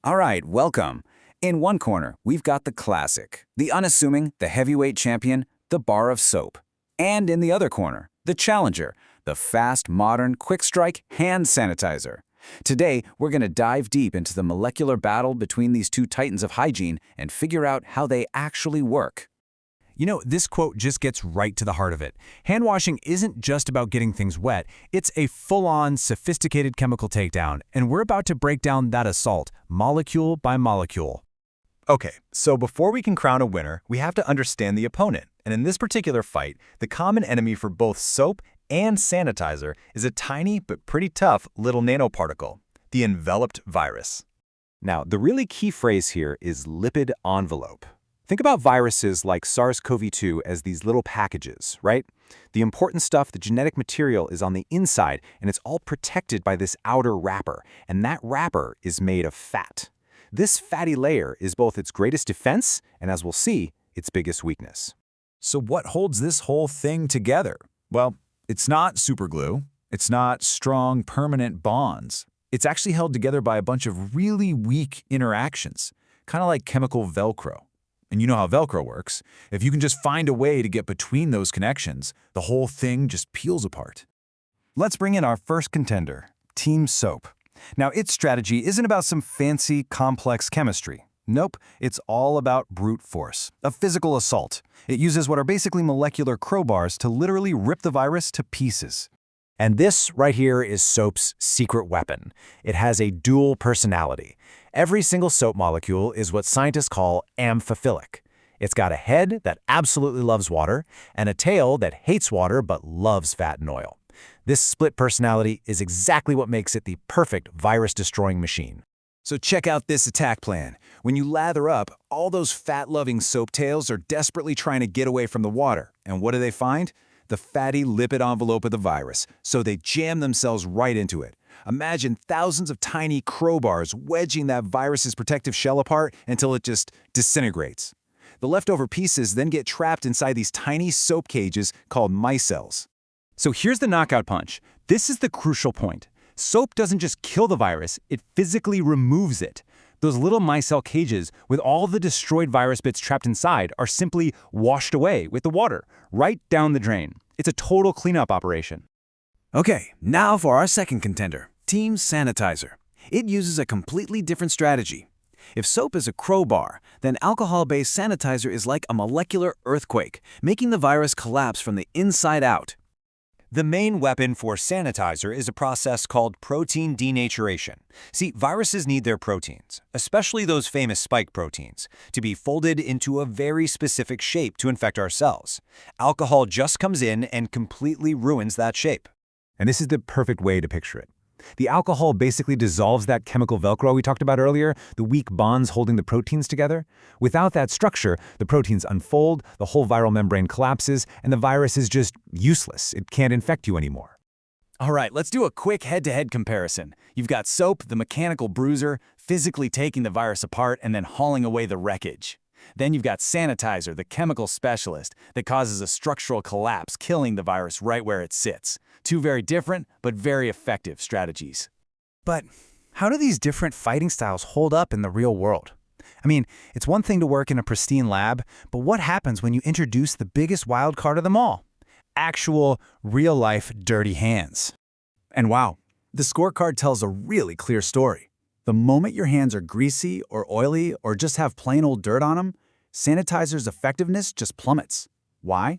All right, welcome. In one corner, we've got the classic, the unassuming, the heavyweight champion, the bar of soap. And in the other corner, the challenger, the fast, modern, quick-strike hand sanitizer. Today, we're going to dive deep into the molecular battle between these two titans of hygiene and figure out how they actually work. You know, this quote just gets right to the heart of it. Hand washing isn't just about getting things wet, it's a full-on, sophisticated chemical takedown, and we're about to break down that assault, molecule by molecule. Okay, so before we can crown a winner, we have to understand the opponent. And in this particular fight, the common enemy for both soap and sanitizer is a tiny but pretty tough little nanoparticle, the enveloped virus. Now, the really key phrase here is lipid envelope. Think about viruses like SARS-CoV-2 as these little packages, right? The important stuff, the genetic material, is on the inside, and it's all protected by this outer wrapper, and that wrapper is made of fat. This fatty layer is both its greatest defense and, as we'll see, its biggest weakness. So what holds this whole thing together? Well, it's not superglue. It's not strong, permanent bonds. It's actually held together by a bunch of really weak interactions, kind of like chemical Velcro. And you know how Velcro works. If you can just find a way to get between those connections, the whole thing just peels apart. Let's bring in our first contender, Team Soap. Now, its strategy isn't about some fancy, complex chemistry. Nope, it's all about brute force, a physical assault. It uses what are basically molecular crowbars to literally rip the virus to pieces. And this right here is soap's secret weapon. It has a dual personality. Every single soap molecule is what scientists call amphiphilic. It's got a head that absolutely loves water and a tail that hates water but loves fat and oil. This split personality is exactly what makes it the perfect virus-destroying machine. So check out this attack plan. When you lather up, all those fat-loving soap tails are desperately trying to get away from the water. And what do they find? The fatty lipid envelope of the virus. So they jam themselves right into it. Imagine thousands of tiny crowbars wedging that virus's protective shell apart until it just disintegrates. The leftover pieces then get trapped inside these tiny soap cages called micelles. So here's the knockout punch. This is the crucial point. Soap doesn't just kill the virus, it physically removes it. Those little micelle cages with all the destroyed virus bits trapped inside are simply washed away with the water, right down the drain. It's a total cleanup operation. Okay, now for our second contender, Team Sanitizer. It uses a completely different strategy. If soap is a crowbar, then alcohol-based sanitizer is like a molecular earthquake, making the virus collapse from the inside out. The main weapon for sanitizer is a process called protein denaturation. See, viruses need their proteins, especially those famous spike proteins, to be folded into a very specific shape to infect our cells. Alcohol just comes in and completely ruins that shape. And this is the perfect way to picture it. The alcohol basically dissolves that chemical Velcro we talked about earlier, the weak bonds holding the proteins together. Without that structure, the proteins unfold, the whole viral membrane collapses, and the virus is just useless. It can't infect you anymore. All right, let's do a quick head-to-head comparison. You've got soap, the mechanical bruiser, physically taking the virus apart and then hauling away the wreckage. Then you've got sanitizer, the chemical specialist, that causes a structural collapse, killing the virus right where it sits. Two very different, but very effective strategies. But how do these different fighting styles hold up in the real world? I mean, it's one thing to work in a pristine lab, but what happens when you introduce the biggest wild card of them all? Actual, real-life dirty hands. And wow, the scorecard tells a really clear story. The moment your hands are greasy or oily or just have plain old dirt on them, sanitizer's effectiveness just plummets. Why?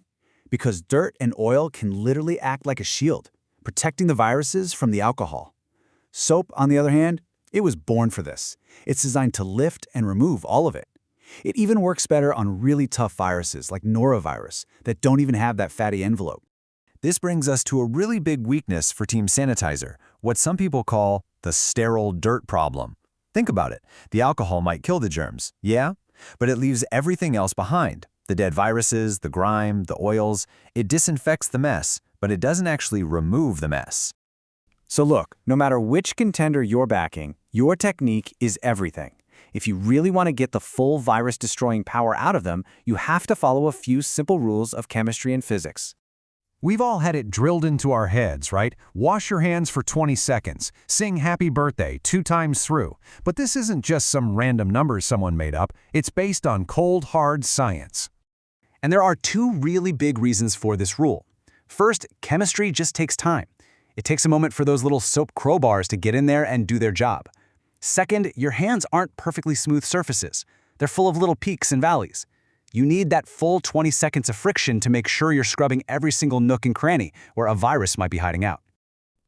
Because dirt and oil can literally act like a shield, protecting the viruses from the alcohol. Soap, on the other hand, it was born for this. It's designed to lift and remove all of it. It even works better on really tough viruses like norovirus that don't even have that fatty envelope. This brings us to a really big weakness for Team Sanitizer, what some people call the sterile dirt problem. Think about it. The alcohol might kill the germs, yeah? But it leaves everything else behind. The dead viruses, the grime, the oils. It disinfects the mess, but it doesn't actually remove the mess. So look, no matter which contender you're backing, your technique is everything. If you really want to get the full virus-destroying power out of them, you have to follow a few simple rules of chemistry and physics. We've all had it drilled into our heads, right? Wash your hands for 20 seconds. Sing happy birthday 2 times through. But this isn't just some random numbers someone made up. It's based on cold, hard science. And there are 2 really big reasons for this rule. First, chemistry just takes time. It takes a moment for those little soap crowbars to get in there and do their job. Second, your hands aren't perfectly smooth surfaces. They're full of little peaks and valleys. You need that full 20 seconds of friction to make sure you're scrubbing every single nook and cranny where a virus might be hiding out.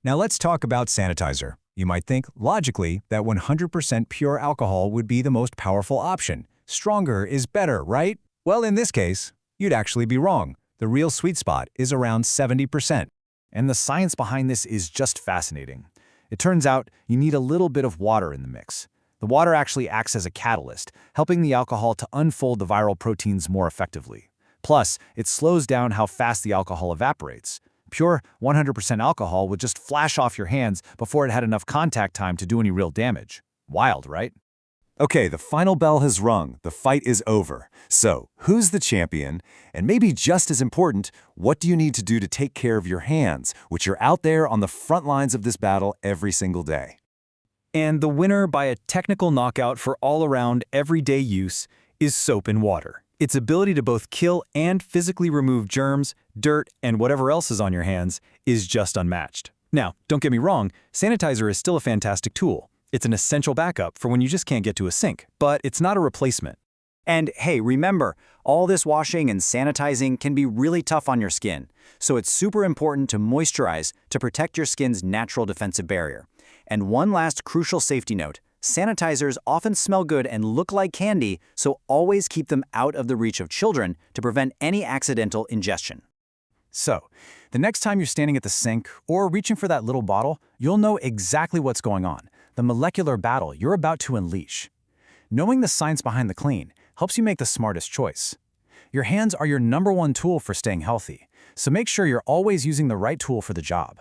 Now let's talk about sanitizer. You might think, logically, that 100% pure alcohol would be the most powerful option. Stronger is better, right? Well, in this case, you'd actually be wrong. The real sweet spot is around 70%. And the science behind this is just fascinating. It turns out you need a little bit of water in the mix. The water actually acts as a catalyst, helping the alcohol to unfold the viral proteins more effectively. Plus, it slows down how fast the alcohol evaporates. Pure 100% alcohol would just flash off your hands before it had enough contact time to do any real damage. Wild, right? Okay, the final bell has rung. The fight is over. So, who's the champion? And maybe just as important, what do you need to do to take care of your hands, which are out there on the front lines of this battle every single day? And the winner by a technical knockout for all-around, everyday use is soap and water. Its ability to both kill and physically remove germs, dirt, and whatever else is on your hands is just unmatched. Now, don't get me wrong, sanitizer is still a fantastic tool. It's an essential backup for when you just can't get to a sink, but it's not a replacement. And hey, remember, all this washing and sanitizing can be really tough on your skin, so it's super important to moisturize to protect your skin's natural defensive barrier. And one last crucial safety note, sanitizers often smell good and look like candy, so always keep them out of the reach of children to prevent any accidental ingestion. So, the next time you're standing at the sink or reaching for that little bottle, you'll know exactly what's going on, the molecular battle you're about to unleash. Knowing the science behind the clean helps you make the smartest choice. Your hands are your #1 tool for staying healthy, so make sure you're always using the right tool for the job.